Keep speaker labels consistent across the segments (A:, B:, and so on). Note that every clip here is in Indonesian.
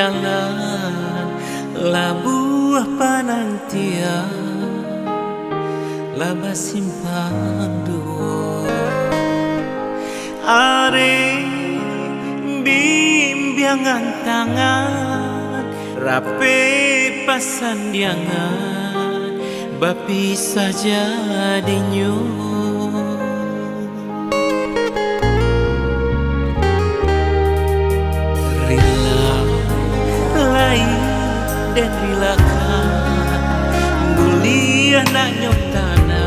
A: jalan labuah panantian laba simpang dua are bimbingan tangan rapi pasandiangan bapi saja dinyo dan rilakan guliah nak nyotana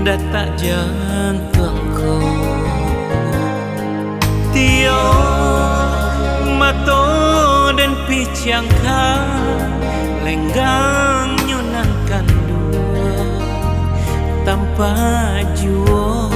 A: datak jantungku tio mato dan picangkan lenggang nyunangkan dua tanpa juo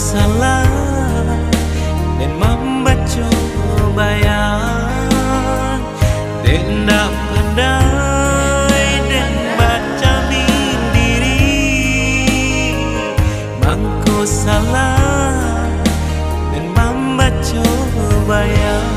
A: salah dan membaca bayang dan tak pandai dan baca mindiri mangko salah dan membaca bayang.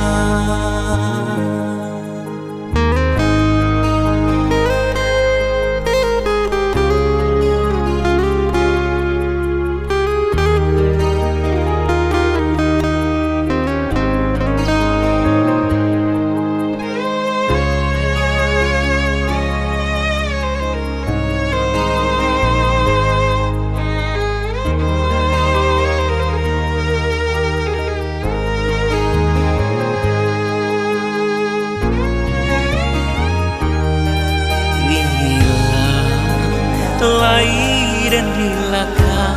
A: Lai dan rilakan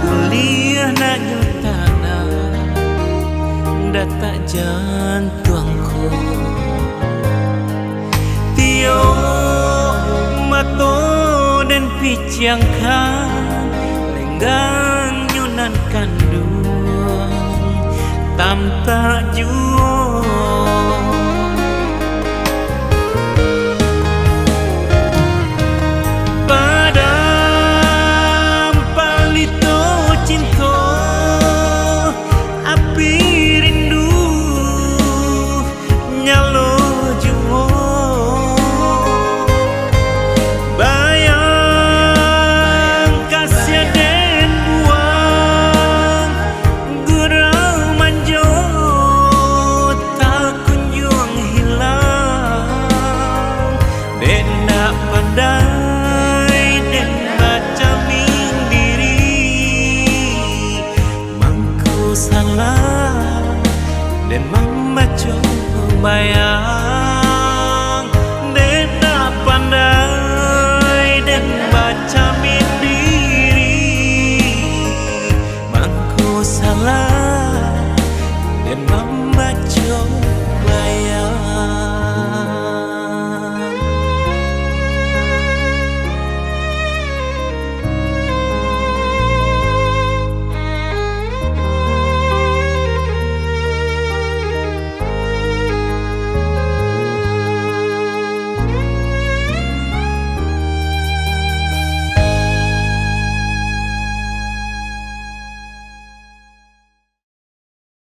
A: guliah nak nyutana datak jantungku tio mato dan picangkan lenggang nyunankan duang tam tak juo pandai dan baca mindiri mangko salah dan membaca bayang.